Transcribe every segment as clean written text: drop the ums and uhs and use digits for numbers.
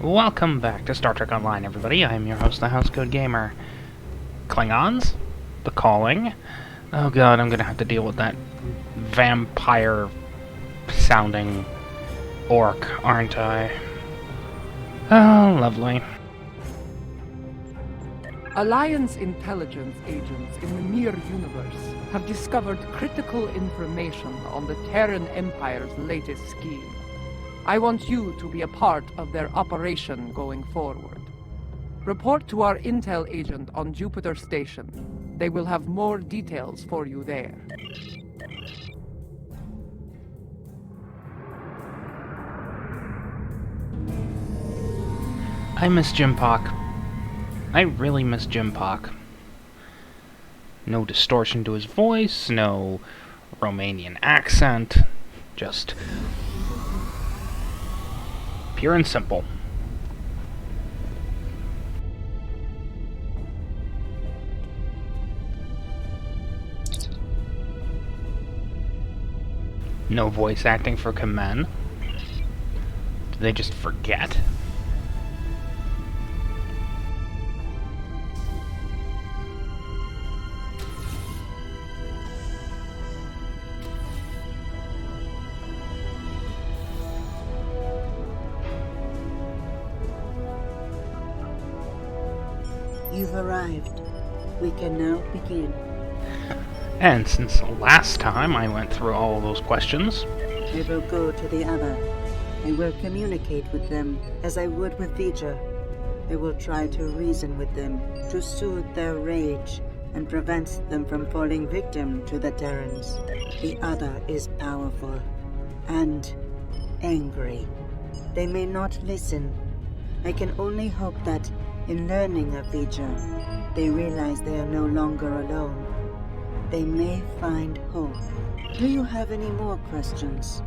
Welcome back to Star Trek Online, everybody. I'm your host, the Housecoat Gamer. Klingons? The Calling? Oh god, I'm gonna have to deal with that vampire-sounding orc, aren't I? Oh, lovely. Alliance intelligence agents in the near universe have discovered critical information on the Terran Empire's latest scheme. I want you to be a part of their operation going forward. Report to our intel agent on Jupiter Station. They will have more details for you there. I miss Jim Pock. I really miss Jim Pock. No distortion to his voice, no Romanian accent, just pure and simple. No voice acting for Command. Did they just forget? You've arrived. We can now begin. And since the last time I went through all of those questions, I will go to the other. I will communicate with them as I would with Vor'cha. I will try to reason with them, to soothe their rage, and prevent them from falling victim to the Terrans. The other is powerful and angry. They may not listen. I can only hope that, in learning of Vor'cha, they realize they are no longer alone. They may find hope. Do you have any more questions?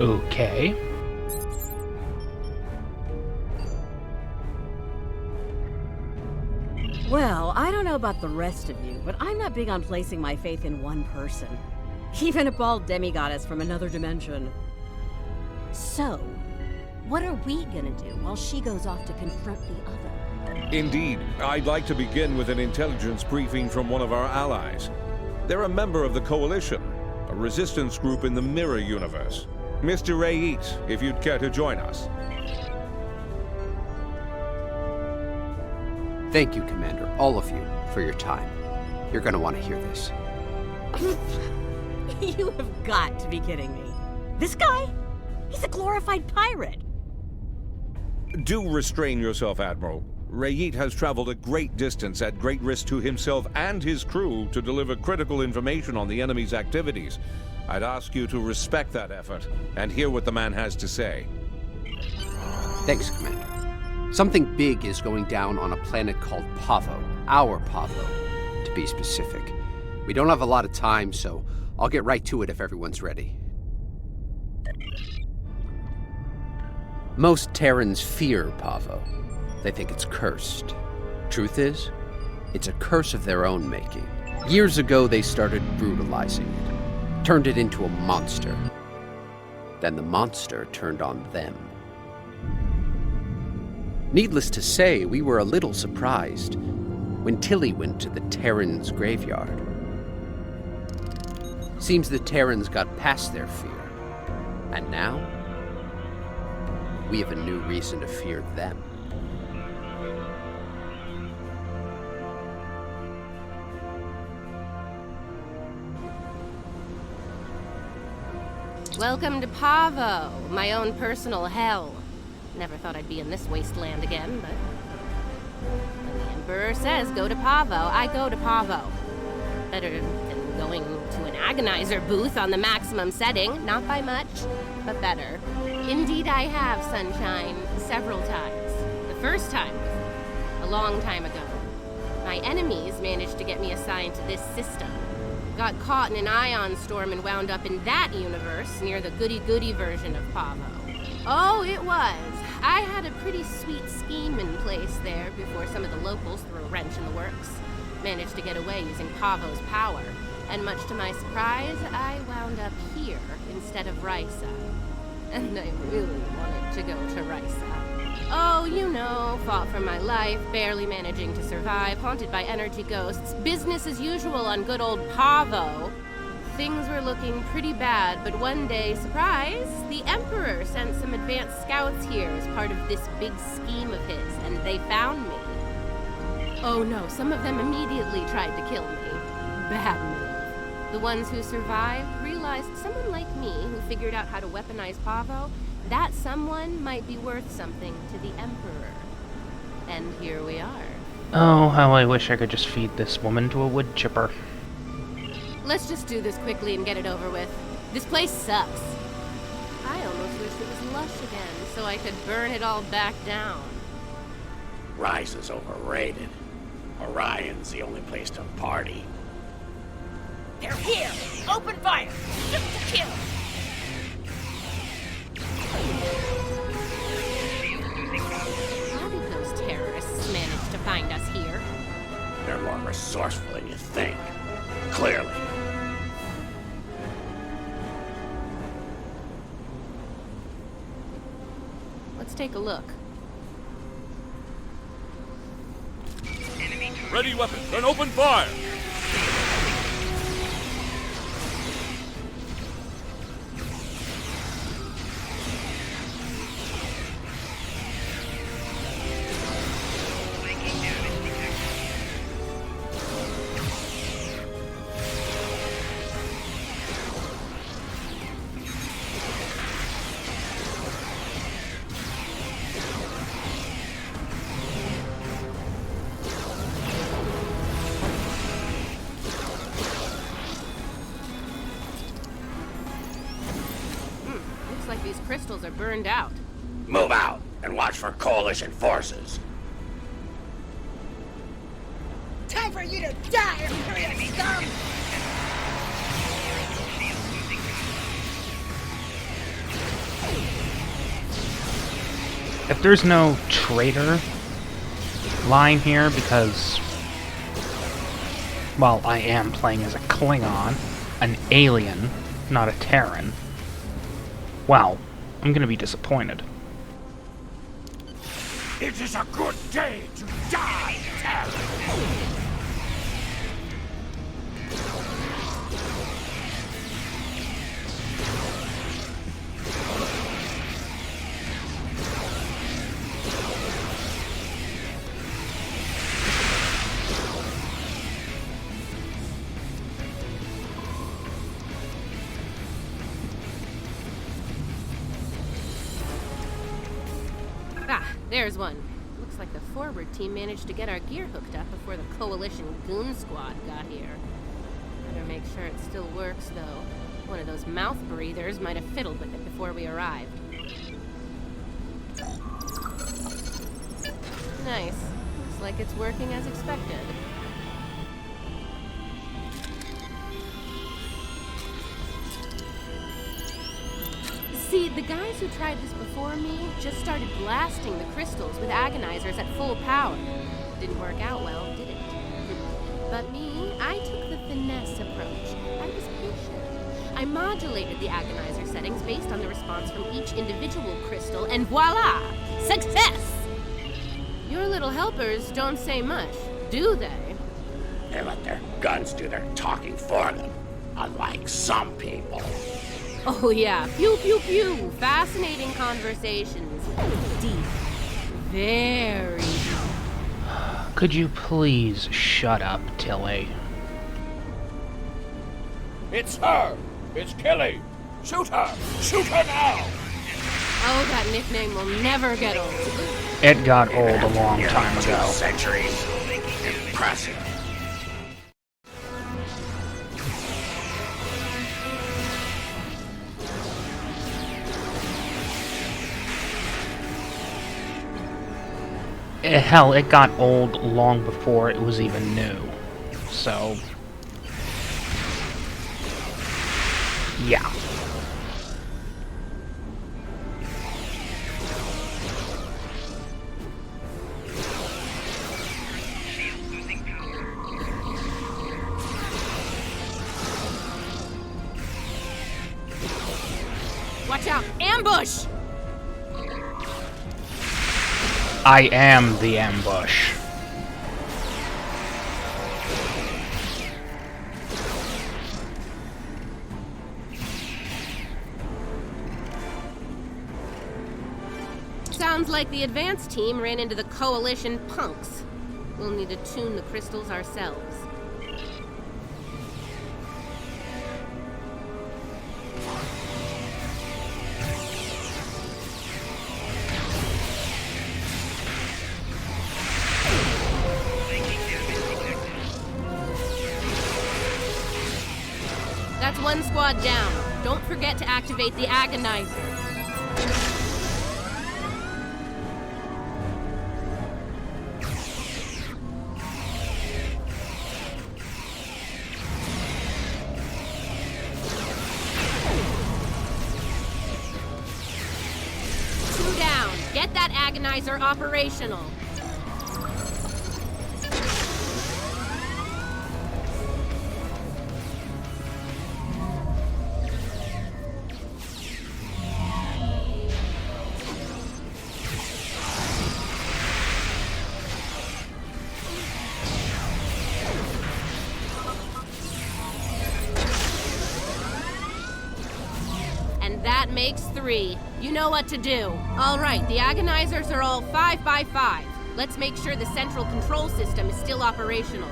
okay. Well, I don't know about the rest of you, but I'm not big on placing my faith in one person. Even a bald demigoddess from another dimension. So, what are we gonna do while she goes off to confront the other? Indeed. I'd like to begin with an intelligence briefing from one of our allies. They're a member of the Coalition, a resistance group in the Mirror Universe. Mr. Rayit, if you'd care to join us. Thank you, Commander, all of you, for your time. You're gonna want to hear this. You have got to be kidding me. This guy? He's a glorified pirate. Do restrain yourself, Admiral. Rayit has traveled a great distance at great risk to himself and his crew to deliver critical information on the enemy's activities. I'd ask you to respect that effort and hear what the man has to say. Thanks, Commander. Something big is going down on a planet called Pavo. Our Pavo, to be specific. We don't have a lot of time, so I'll get right to it if everyone's ready. Most Terrans fear Pavo. They think it's cursed. Truth is, it's a curse of their own making. Years ago, they started brutalizing it, turned it into a monster. Then the monster turned on them. Needless to say, we were a little surprised when Tilly went to the Terrans' graveyard. Seems the Terrans got past their fear, and now we have a new reason to fear them. Welcome to Pavo, my own personal hell. Never thought I'd be in this wasteland again, but when the Emperor says go to Pavo, I go to Pavo. Better than going to an agonizer booth on the maximum setting, not by much, but better. Indeed I have, Sunshine, several times. The first time, a long time ago. My enemies managed to get me assigned to this system. Got caught in an ion storm and wound up in that universe near the goody-goody version of Pavo. Oh, it was. I had a pretty sweet scheme in place there before some of the locals threw a wrench in the works. Managed to get away using Pavo's power, and much to my surprise, I wound up here instead of Risa. And I really wanted to go to Risa. Oh, you know, fought for my life, barely managing to survive, haunted by energy ghosts, business as usual on good old Pavo. Things were looking pretty bad, but one day, surprise, the Emperor sent some advanced scouts here as part of this big scheme of his, and they found me. Oh no, some of them immediately tried to kill me. Bad move. The ones who survived realized someone like me, who figured out how to weaponize Pavo, that someone might be worth something to the Emperor. And here we are. Oh, how I wish I could just feed this woman to a wood chipper. Let's just do this quickly and get it over with. This place sucks. I almost wish it was lush again, so I could burn it all back down. Risa's overrated. Orion's the only place to party. They're here! Open fire! Just to kill! How did those terrorists manage to find us here? They're more resourceful than you think. Clearly. Let's take a look. Ready weapons and open fire! Looks like these crystals are burned out. Move out and watch for Coalition forces. Time for you to die, Imperial scum! If there's no traitor line here, because, well, I am playing as a Klingon, an alien, not a Terran, well, I'm gonna be disappointed. It is a good day to die, Terran! Ah, there's one. Looks like the forward team managed to get our gear hooked up before the Coalition goon squad got here. Better make sure it still works, though. One of those mouth breathers might have fiddled with it before we arrived. Nice. Looks like it's working as expected. See, the guys who tried this before me just started blasting the crystals with agonizers at full power. Didn't work out well, did it? But me, I took the finesse approach. I was patient. I modulated the agonizer settings based on the response from each individual crystal, and voila! Success! Your little helpers don't say much, do they? They let their guns do their talking for them, unlike some people. Oh yeah, pew pew pew. Fascinating conversations. Deep. Very deep. Could you please shut up, Tilly? It's her! It's Kelly! Shoot her! Shoot her now! Oh, that nickname will never get old. It got old a long time 2 ago. centuries. Impressive. Hell, it got old long before it was even new. So, yeah. Watch Watch out! Ambush! I am the ambush. Sounds like the advanced team ran into the Coalition punks. We'll need to tune the crystals ourselves. That's one squad down. Don't forget to activate the Agonizer. Get that Agonizer operational. And that makes 3. You know what to do. All right, the Agonizers are all 5 by 5. Let's make sure the central control system is still operational.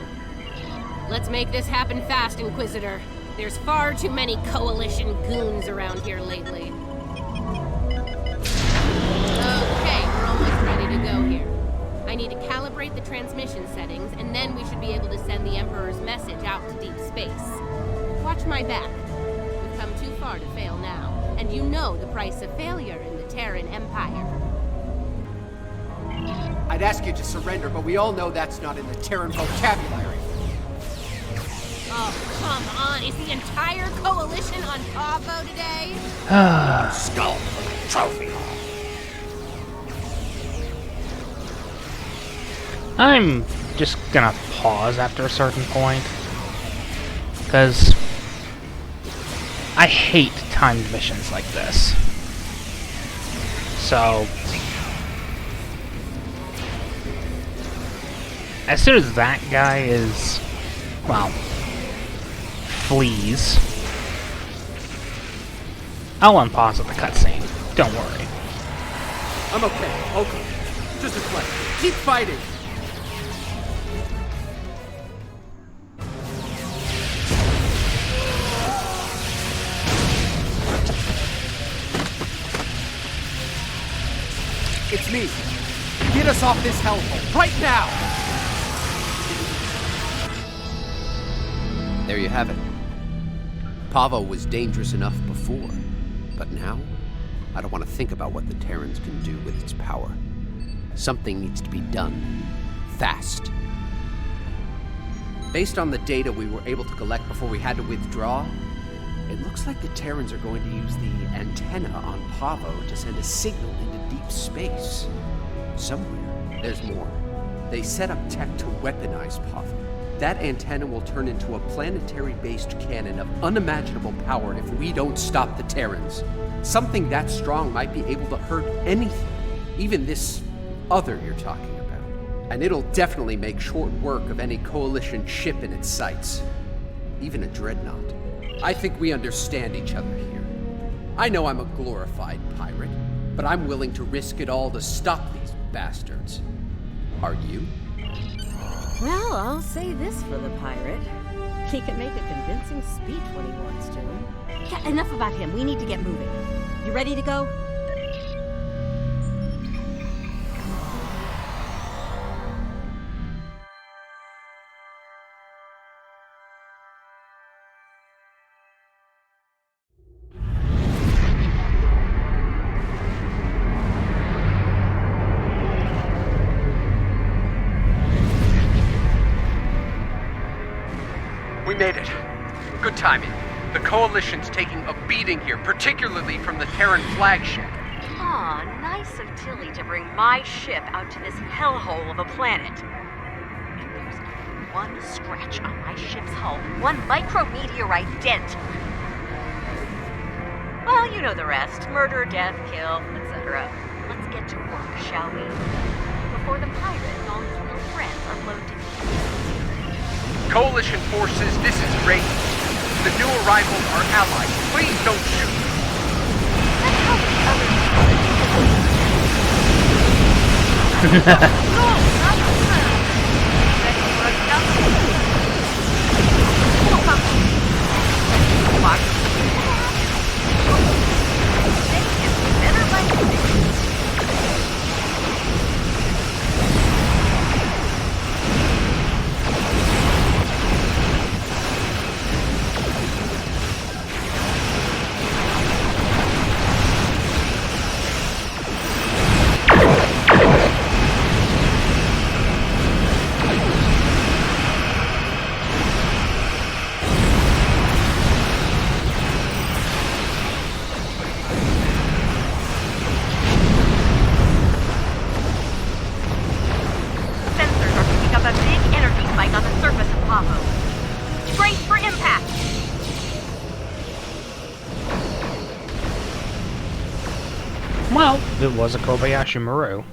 Let's make this happen fast, Inquisitor. There's far too many Coalition goons around here lately. Okay, we're almost ready to go here. I need to calibrate the transmission settings, and then we should be able to send the Emperor's message out to deep space. Watch my back. We've come too far to fail now. And you know the price of failure in the Terran Empire. I'd ask you to surrender, but we all know that's not in the Terran vocabulary. Oh, come on. Is the entire Coalition on Pavo today? Skull for the trophy hall. I'm just gonna pause after a certain point. Because I hate timed missions like this. So, as soon as that guy is, well, flees, I'll unpause at the cutscene. Don't worry. I'm okay. Okay. Just a question. Keep fighting. It's me. Get us off this hellhole, right now! There you have it. Pavo was dangerous enough before, but now, I don't want to think about what the Terrans can do with its power. Something needs to be done. Fast. Based on the data we were able to collect before we had to withdraw, it looks like the Terrans are going to use the antenna on Pavo to send a signal into deep space. Somewhere, there's more. They set up tech to weaponize Pavo. That antenna will turn into a planetary-based cannon of unimaginable power if we don't stop the Terrans. Something that strong might be able to hurt anything, even this other you're talking about. And it'll definitely make short work of any Coalition ship in its sights. Even a dreadnought. I think we understand each other here. I know I'm a glorified pirate, but I'm willing to risk it all to stop these bastards. Are you? Well, I'll say this for the pirate. He can make a convincing speech when he wants to. Yeah, enough about him. We need to get moving. You ready to go? We made it. Good timing. The Coalition's taking a beating here, particularly from the Terran flagship. Aw, nice of Tilly to bring my ship out to this hellhole of a planet. If there's even one scratch on my ship's hull, one micrometeorite dent, Well, you know the rest. Murder, death, kill, etc. Let's get to work, shall we? Before the pirate and all his little friends are blown to pieces. Coalition forces, this is Rage. The new arrivals are allies. Please don't shoot. That's how the others No, not the ready for a dump. What? Better like Well, it was a Kobayashi Maru.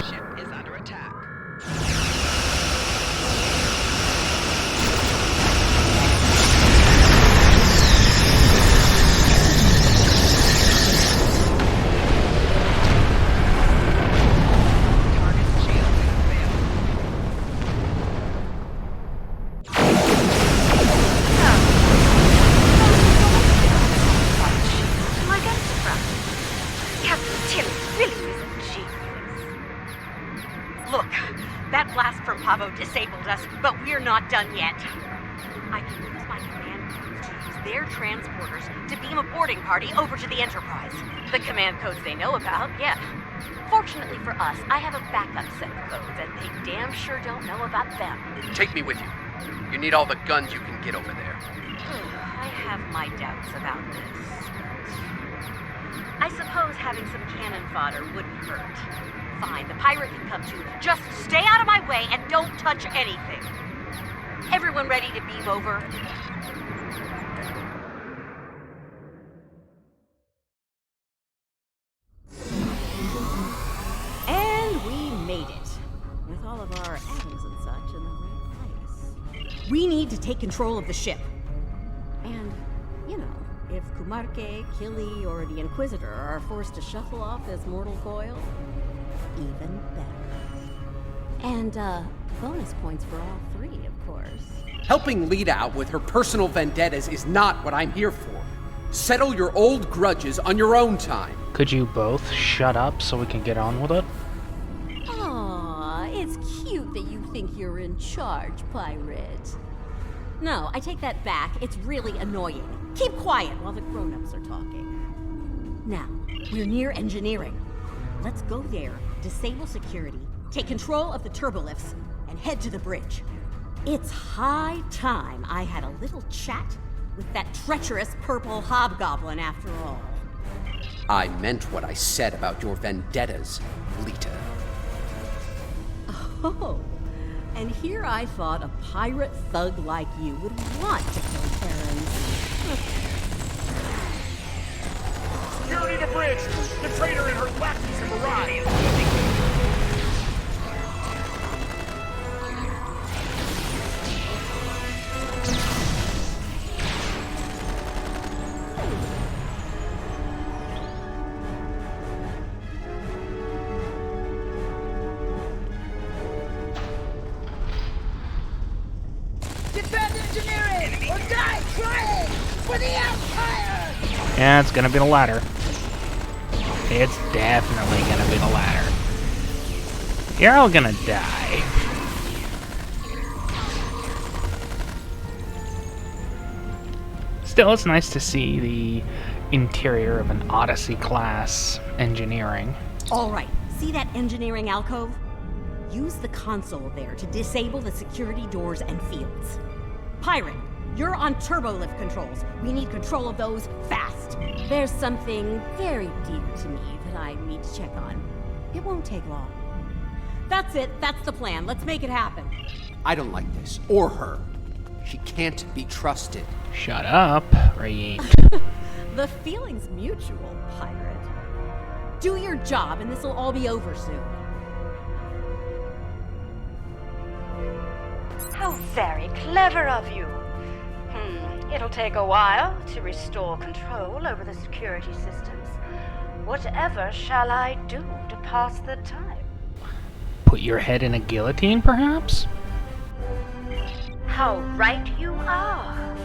Ship is under attack. Target shield failed. Pavo disabled us, but we're not done yet. I can use my command codes to use their transporters to beam a boarding party over to the Enterprise. The command codes they know about, yeah. Fortunately for us, I have a backup set of codes, and they damn sure don't know about them. Take me with you. You need all the guns you can get over there. I have my doubts about this. I suppose having some cannon fodder wouldn't hurt. Fine, the pirate can come too. Just stay out of my way and don't touch anything. Everyone ready to beam over? And we made it. With all of our atoms and such in the right place. We need to take control of the ship. And, you know, if Kumarke, Kili, or the Inquisitor are forced to shuffle off this mortal coil, even better. And, bonus points for all three, of course. Helping Lita out with her personal vendettas is not what I'm here for. Settle your old grudges on your own time. Could you both shut up so we can get on with it? Aw, it's cute that you think you're in charge, pirate. No, I take that back. It's really annoying. Keep quiet while the grown-ups are talking. Now, we're near engineering. Let's go there, disable security, take control of the turbolifts, and head to the bridge. It's high time I had a little chat with that treacherous purple hobgoblin after all. I meant what I said about your vendettas, Lita. Oh, and here I thought a pirate thug like you would want to kill Terrans. Security to bridge! The traitor and her lackeys have arrived! Defend engineering or die trying for the Empire! Yeah, it's gonna be the latter. It's definitely gonna be the latter. You're all gonna die. Still, it's nice to see the interior of an Odyssey-class engineering. All right, see that engineering alcove? Use the console there to disable the security doors and fields. Pirate, you're on turbolift controls. We need control of those fast. There's something very dear to me that I need to check on. It won't take long. That's it. That's the plan. Let's make it happen. I don't like this, or her. She can't be trusted. Shut up, Rayet. The feeling's mutual, pirate. Do your job and this'll all be over soon. How very clever of you. It'll take a while to restore control over the security systems. Whatever shall I do to pass the time? Put your head in a guillotine, perhaps? How right you are.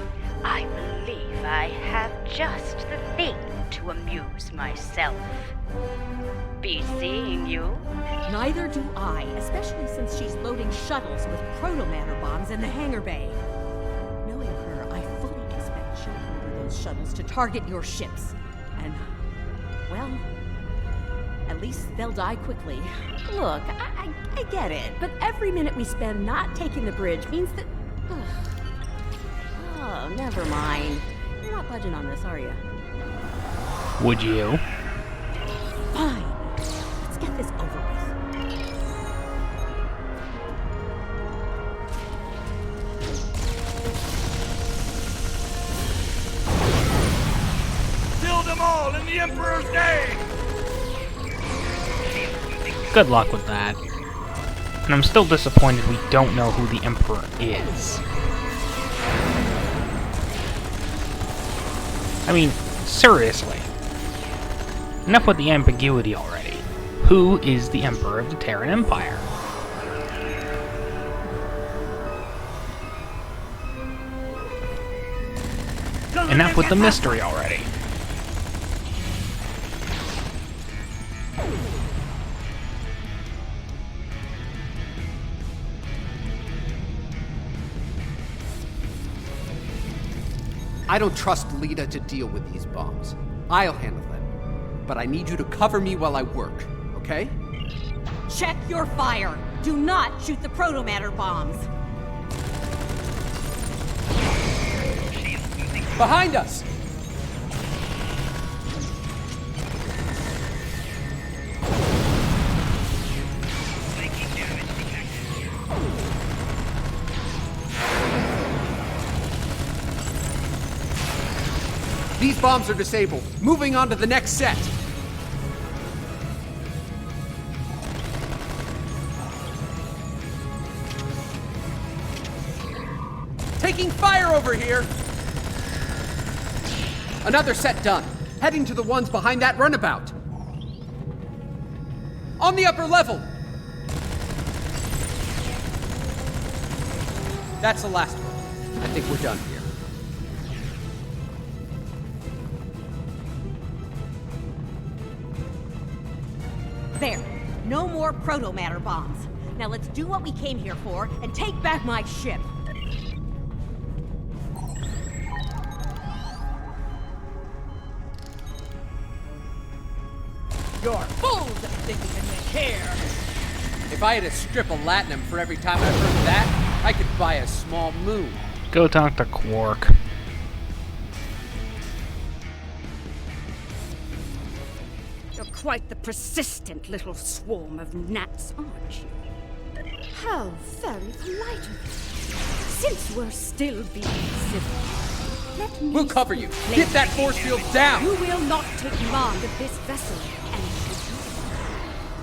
I believe I have just the thing to amuse myself. Be seeing you. Neither do I, especially since she's loading shuttles with proto-matter bombs in the hangar bay. Knowing her, I fully expect she'll order those shuttles to target your ships. And, well, at least they'll die quickly. Look, I get it, but every minute we spend not taking the bridge means that... Oh, never mind. You're not budging on this, are you? Would you? Fine. Let's get this over with. Kill them all in the Emperor's name! Good luck with that. And I'm still disappointed we don't know who the Emperor is. I mean, seriously. Enough with the ambiguity already. Who is the Emperor of the Terran Empire? Enough with the mystery already. I don't trust Lita to deal with these bombs. I'll handle them. But I need you to cover me while I work, okay? Check your fire. Do not shoot the proto-matter bombs. Behind us! These bombs are disabled. Moving on to the next set. Taking fire over here! Another set done. Heading to the ones behind that runabout. On the upper level! That's the last one. I think we're done here. There. No more proto-matter bombs. Now let's do what we came here for and take back my ship. You're fools of thinking you care. If I had a strip of latinum for every time I heard that, I could buy a small moon. Go talk to Quark. You're quite the persistent little swarm of gnats, aren't you? How very polite of you. Since we're still being civil, let me... We'll cover you. Get that force field down! You will not take command of this vessel, and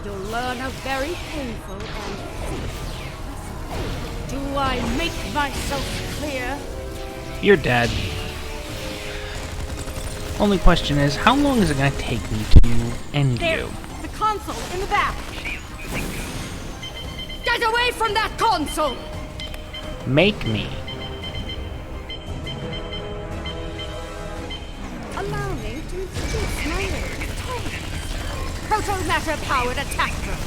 you'll learn a very painful and lesson. Do I make myself clear? You're dead. Only question is, how long is it gonna take me to end There, you? the console in the back. Get away from that console! Make me. Allow me to introduce my name is Thomas. Proto-matter-powered attack drone.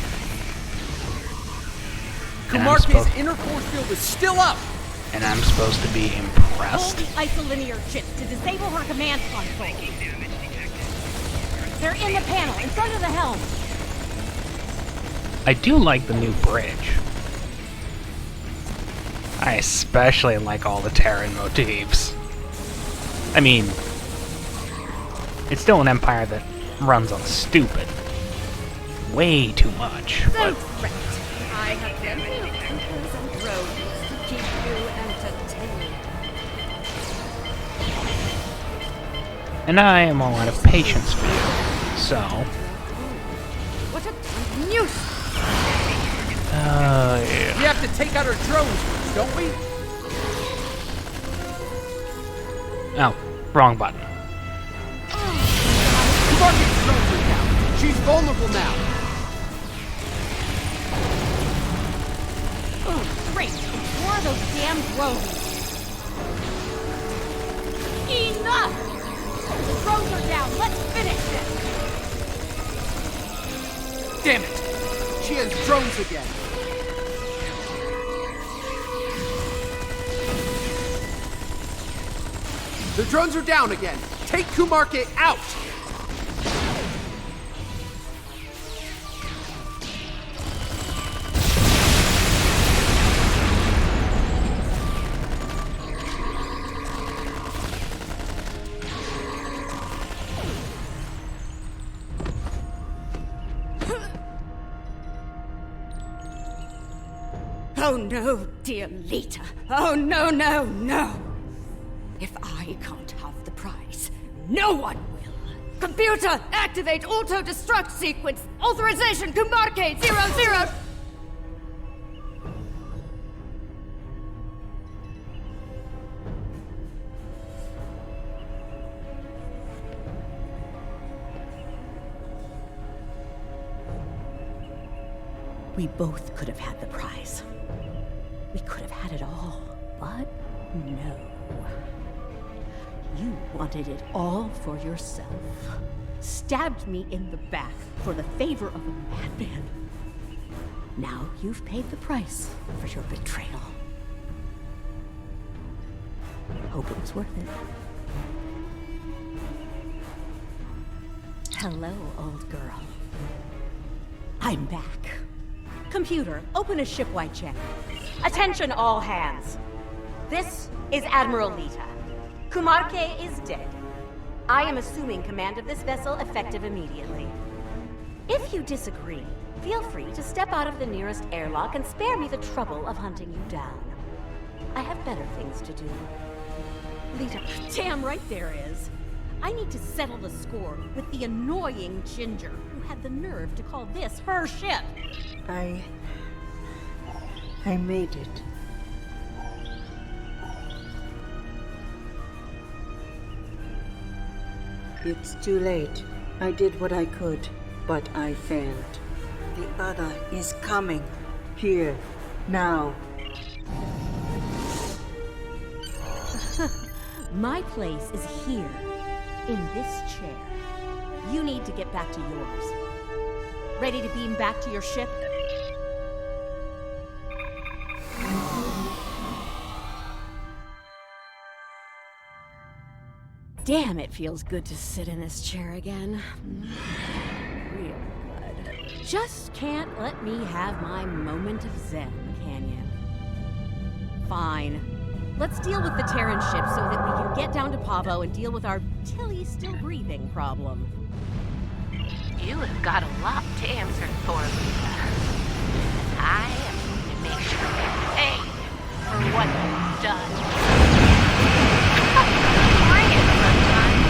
Kumarke's inner force field is still up! And I'm supposed to be Hold impressed? the isolinear chips to disable her command console. They're in the panel, in front of the helm. I do like the new bridge. I especially like all the Terran motifs. I mean, it's still an empire that runs on stupid. Way too much. Don't fret. I have plenty of tankers and drones to keep you entertained. And I am all out of patience for you, so... What a nuisance! Yeah. We have to take out her drones first, don't we? Oh, wrong button. Market's drones are down. She's vulnerable now. Oh, great! More of those damn drones! Enough! The drones are down. Let's finish this! Damn it! She has drones again. The drones are down again. Take Kumarke out! Oh no, dear Lita. Oh no, no, no! If I can't have the prize, no one will. Computer, activate auto-destruct sequence. Authorization, Kumarke 00. We both could have had the prize. We could have had it all, but no. You wanted it all for yourself. Stabbed me in the back for the favor of a madman. Now you've paid the price for your betrayal. Hope it was worth it. Hello, old girl. I'm back. Computer, open a shipwide check. Attention all hands. This is Admiral Lita. Kumarke is dead. I am assuming command of this vessel effective immediately. If you disagree, feel free to step out of the nearest airlock and spare me the trouble of hunting you down. I have better things to do. Lita, damn right there is. I need to settle the score with the annoying Ginger who had the nerve to call this her ship. I made it. It's too late. I did what I could, but I failed. The other is coming. Here. Now. My place is here, in this chair. You need to get back to yours. Ready to beam back to your ship? Damn, it feels good to sit in this chair again. Real good. Just can't let me have my moment of zen, can you? Fine. Let's deal with the Terran ship so that we can get down to Pavo and deal with our Tilly still breathing problem. You have got a lot to answer for, Lita. I am going to make sure you pay for what you've done. Bring it, sunshine.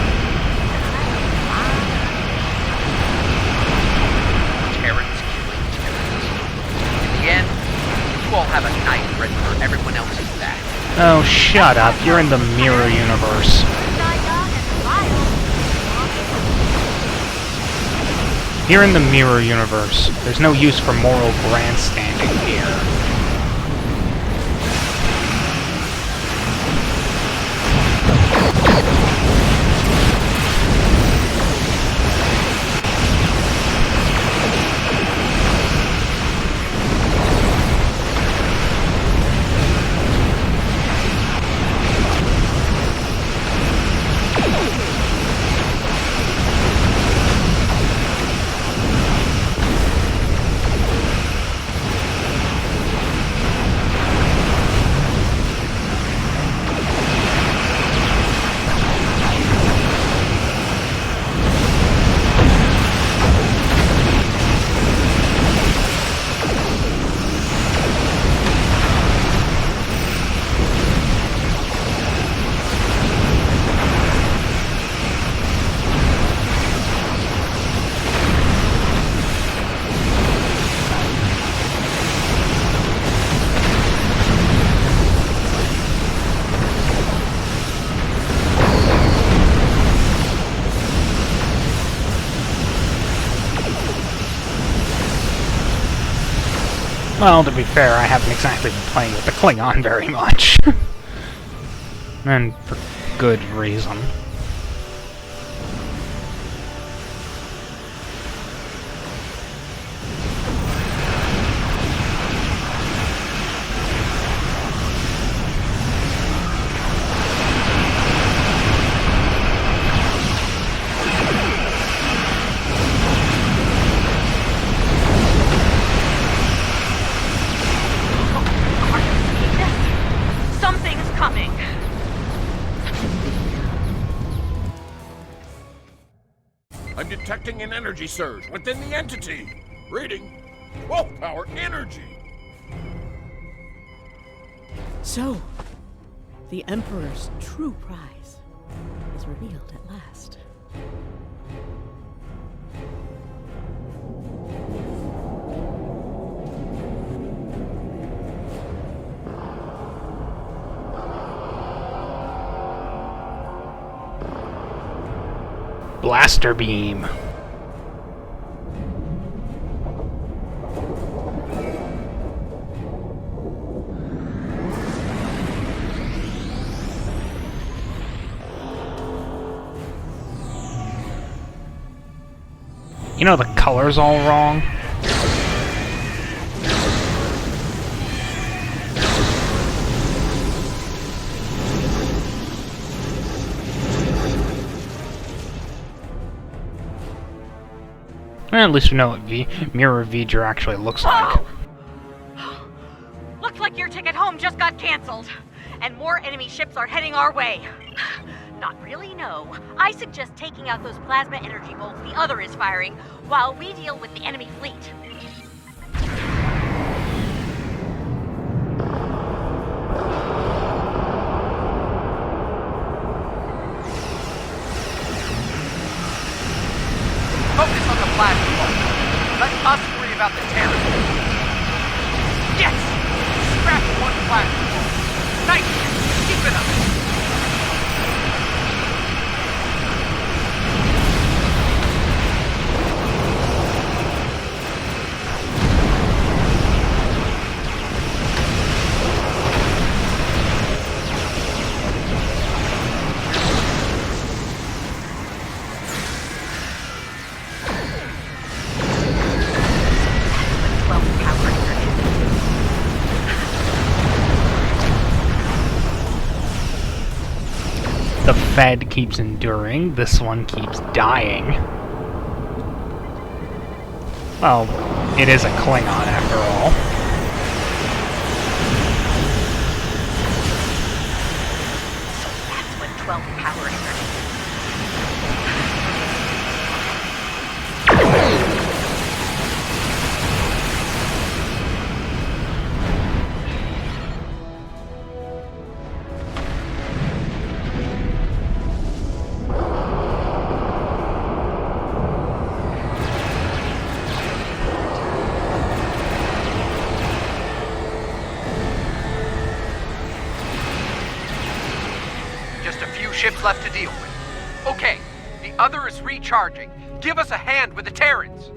Terrans killing Terrans. In the end, you all have a knife ready for everyone else's back. Oh, shut up. You're in the mirror universe. You're in the mirror universe. There's no use for moral grandstanding here. Well, to be fair, I haven't exactly been playing with the Klingon very much. And for good reason. Something's coming. I'm detecting an energy surge within the entity. Reading 12 power energy. So, the Emperor's true prize is revealed at last. Blaster beam. You know, the color's all wrong. Well, at least we know what Mirror V'ger actually looks like. Looks like your ticket home just got canceled. And more enemy ships are heading our way. Not really, no. I suggest taking out those plasma energy bolts the other is firing while we deal with the enemy fleet. Focus on the plasma bolt. Let us worry about the terror. Yes! Scrap one plasma bolt. Nice! Keep it up! The Fed keeps enduring, this one keeps dying. Well, it is a Klingon after all. That's what 12 power energy. Ships left to deal with. Okay, the other is recharging. Give us a hand with the Terrans.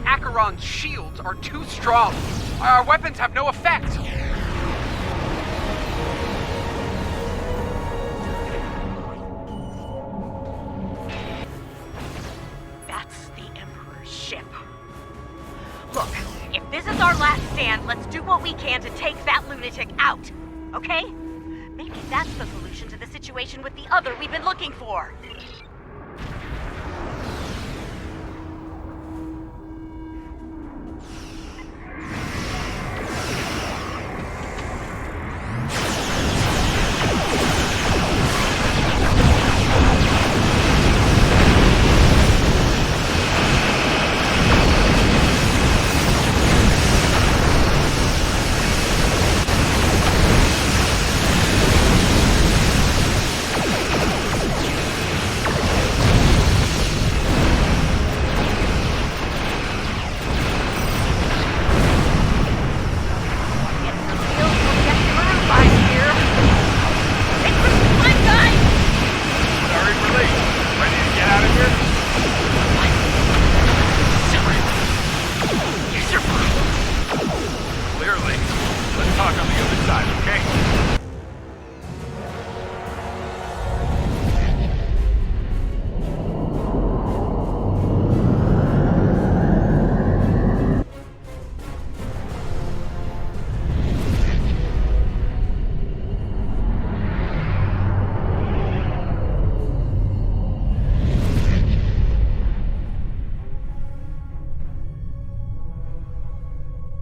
Acheron's shields are too strong. Our weapons have no effect. That's the Emperor's ship. Look, if this is our last stand, let's do what we can to take that lunatic out, okay? Maybe that's the solution to the situation with the other we've been looking for.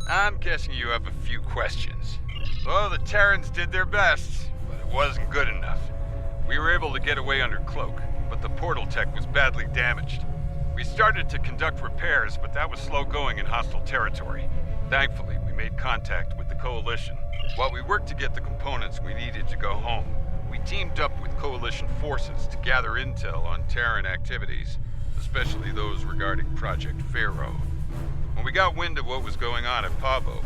I'm guessing you have a few questions. Well, the Terrans did their best, but it wasn't good enough. We were able to get away under cloak, but the portal tech was badly damaged. We started to conduct repairs, but that was slow going in hostile territory. Thankfully, we made contact with the Coalition. While we worked to get the components we needed to go home, we teamed up with Coalition forces to gather intel on Terran activities, especially those regarding Project Pharaoh. When we got wind of what was going on at Pavo,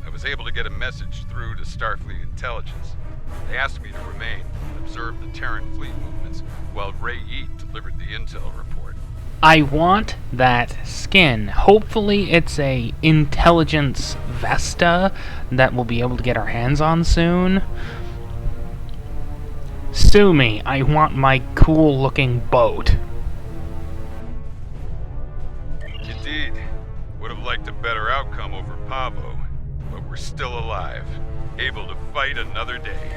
I was able to get a message through to Starfleet Intelligence. They asked me to remain and observe the Terran fleet movements while Ray Yeet delivered the intel report. I want that skin. Hopefully it's a intelligence Vesta that we'll be able to get our hands on soon. Sue me, I want my cool looking boat. Indeed. Would have liked a better outcome over Pavo, but we're still alive, able to fight another day.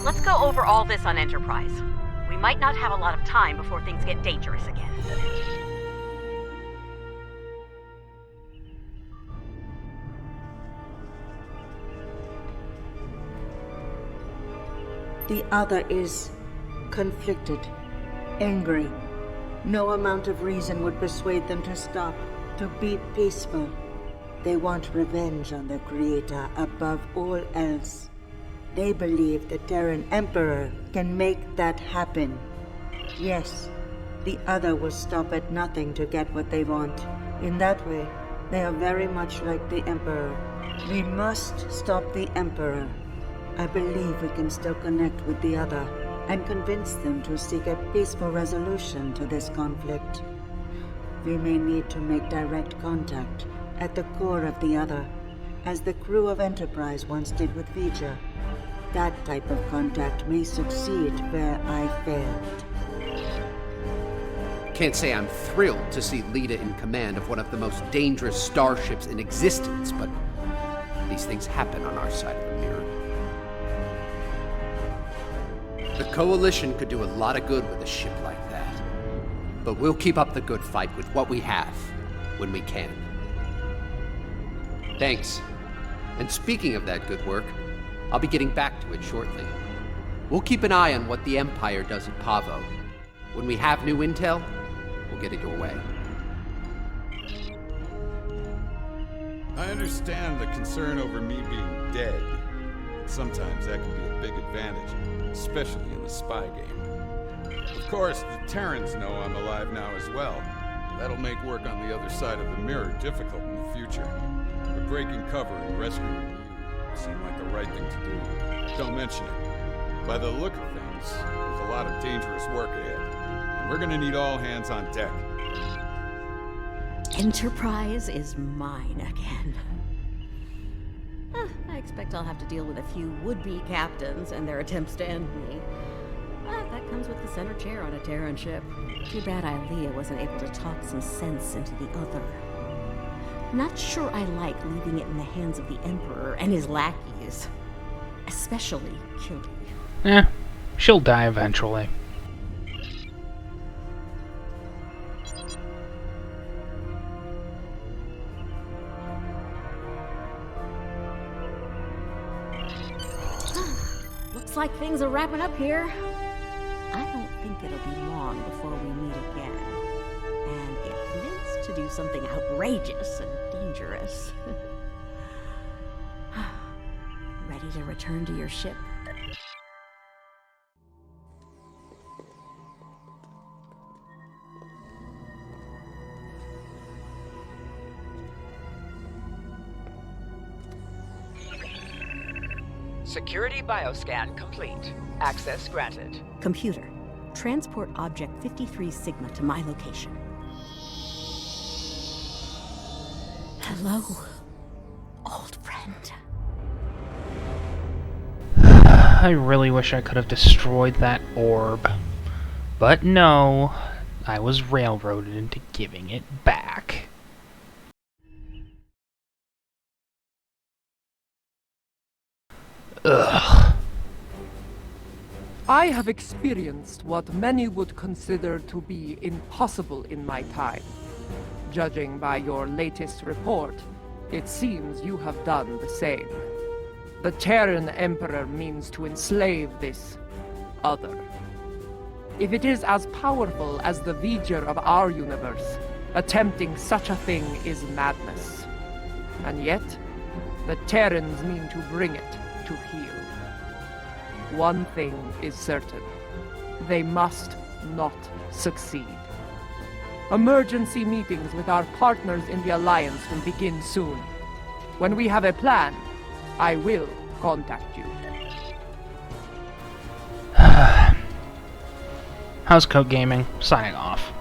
Let's go over all this on Enterprise. We might not have a lot of time before things get dangerous again. The other is conflicted, angry. No amount of reason would persuade them to stop, to be peaceful. They want revenge on their creator above all else. They believe the Terran Emperor can make that happen. Yes, the other will stop at nothing to get what they want. In that way, they are very much like the Emperor. We must stop the Emperor. I believe we can still connect with the other and convince them to seek a peaceful resolution to this conflict. We may need to make direct contact at the core of the other, as the crew of Enterprise once did with Vor'cha. That type of contact may succeed where I failed. Can't say I'm thrilled to see Lita in command of one of the most dangerous starships in existence, but these things happen on our side of the mirror. The Coalition could do a lot of good with a ship like that, but we'll keep up the good fight with what we have, when we can. Thanks. And speaking of that good work, I'll be getting back to it shortly. We'll keep an eye on what the Empire does at Pavo. When we have new intel, we'll get it your way. I understand the concern over me being dead. Sometimes that can be a big advantage, especially in the spy game. Of course, the Terrans know I'm alive now as well. That'll make work on the other side of the mirror difficult in the future. But breaking cover and rescuing you seemed like the right thing to do. Don't mention it. By the look of things, there's a lot of dangerous work ahead. And we're gonna need all hands on deck. Enterprise is mine again. I expect I'll have to deal with a few would-be captains and their attempts to end me. But that comes with the center chair on a Terran ship. Too bad Ilea wasn't able to talk some sense into the other. Not sure I like leaving it in the hands of the Emperor and his lackeys. Especially Kilby. She'll die eventually. Looks like things are wrapping up here. I don't think it'll be long before we meet again. And get convinced to do something outrageous and dangerous. Ready to return to your ship? Security bioscan complete. Access granted. Computer, transport object 53 Sigma to my location. Hello, old friend. I really wish I could have destroyed that orb. But no, I was railroaded into giving it back. Ugh. I have experienced what many would consider to be impossible in my time. Judging by your latest report, it seems you have done the same. The Terran Emperor means to enslave this other. If it is as powerful as the V'ger of our universe, attempting such a thing is madness. And yet, the Terrans mean to bring it to heel. One thing is certain. They must not succeed. Emergency meetings with our partners in the Alliance will begin soon. When we have a plan, I will contact you. Housecoat Gaming, signing off.